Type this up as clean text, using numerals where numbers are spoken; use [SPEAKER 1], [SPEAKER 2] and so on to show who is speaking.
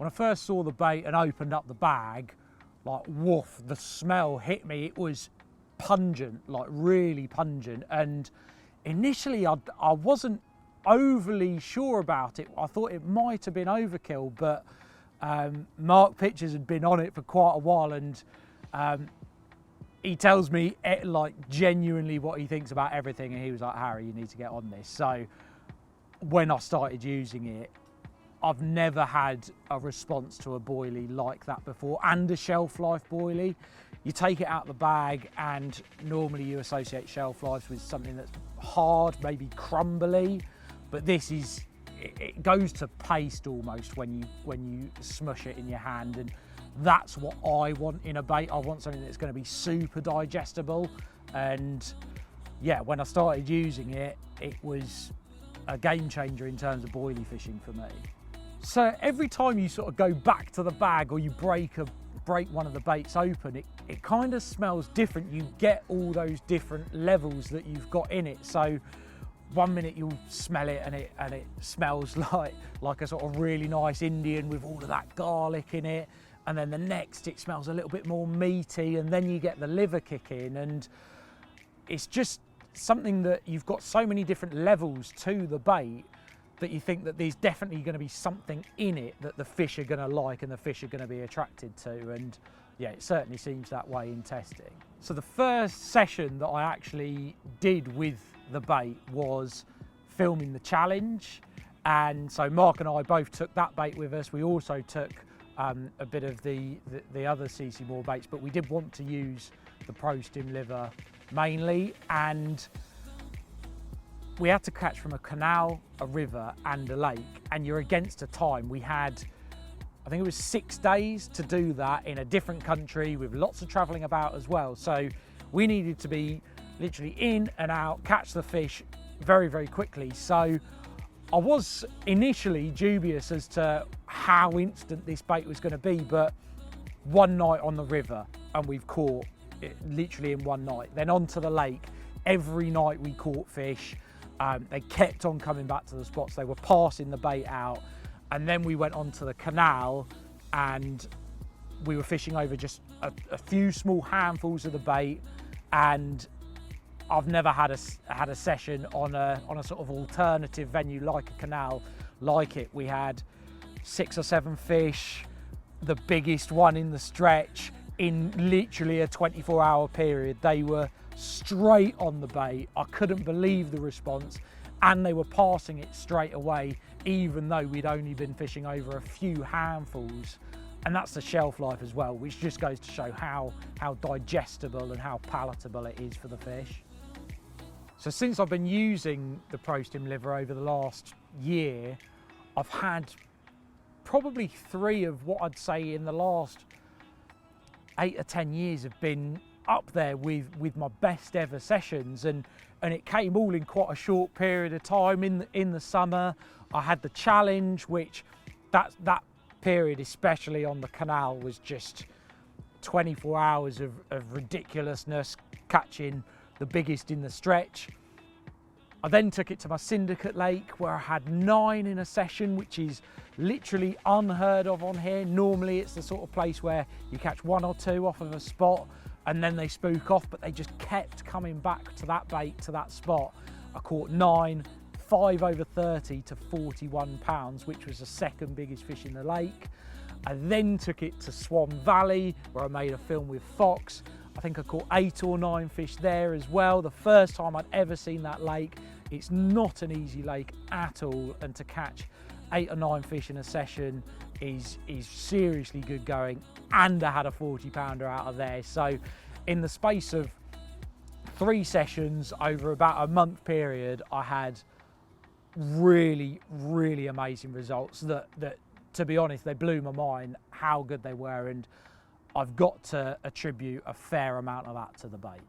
[SPEAKER 1] when I first saw the bait and opened up the bag, like woof, the smell hit me. It was pungent, like really pungent. And initially I wasn't overly sure about it. I thought it might have been overkill, but Mark Pitchers had been on it for quite a while, and he tells me like genuinely what he thinks about everything, and he was like, Harry, you need to get on this. So when I started using it, I've never had a response to a boilie like that before, and a shelf life boilie. You take it out of the bag, and normally you associate shelf life with something that's hard, maybe crumbly, but this is, it goes to paste almost when you smush it in your hand, and that's what I want in a bait. I want something that's going to be super digestible. And yeah, when I started using it, it was a game changer in terms of boilie fishing for me. So every time you sort of go back to the bag, or you break one of the baits open, it kind of smells different. You get all those different levels that you've got in it. So one minute you'll smell it and it smells like a sort of really nice Indian with all of that garlic in it. And then the next it smells a little bit more meaty, and then you get the liver kick in, and it's just something that you've got so many different levels to the bait that you think that there's definitely going to be something in it that the fish are going to like and the fish are going to be attracted to. And yeah, it certainly seems that way in testing. So the first session that I actually did with the bait was filming the challenge, and so Mark and I both took that bait with us. We also took a bit of the other ccmoore baits, but we did want to use the Pro-Stim Liver mainly, and we had to catch from a canal, a river and a lake, and you're against a time. We had, I think it was 6 days to do that in a different country with lots of travelling about as well. So we needed to be literally in and out, catch the fish very, very quickly. So I was initially dubious as to how instant this bait was going to be, but one night on the river and we've caught it literally in one night. Then onto the lake, every night we caught fish. They kept on coming back to the spots. They were passing the bait out. And then we went onto the canal and we were fishing over just a few small handfuls of the bait. And I've never had a session on a sort of alternative venue like a canal like it. We had 6 or 7 fish, the biggest one in the stretch, in literally a 24-hour period. They were straight on the bait. I couldn't believe the response, and they were passing it straight away, even though we'd only been fishing over a few handfuls. And that's the shelf life as well, which just goes to show how digestible and how palatable it is for the fish. So since I've been using the Pro-Stim Liver over the last year, I've had probably 3 of what I'd say in the last 8 or 10 years have been up there with my best ever sessions, and it came all in quite a short period of time. In the summer I had the challenge, which that period, especially on the canal, was just 24 hours of ridiculousness, catching the biggest in the stretch. I then took it to my syndicate lake where I had 9 in a session, which is literally unheard of on here. Normally it's the sort of place where you catch 1 or 2 off of a spot and then they spook off, but they just kept coming back to that bait, to that spot. I caught 9, 5 over 30 to 41 pounds, which was the second biggest fish in the lake. I then took it to Swan Valley where I made a film with Fox. I think I caught 8 or 9 fish there as well. The first time I'd ever seen that lake. It's not an easy lake at all, and to catch 8 or 9 fish in a session is seriously good going, and I had a 40-pounder out of there. So in the space of 3 sessions over about a month period, I had really, really amazing results that to be honest, they blew my mind how good they were, and I've got to attribute a fair amount of that to the bait.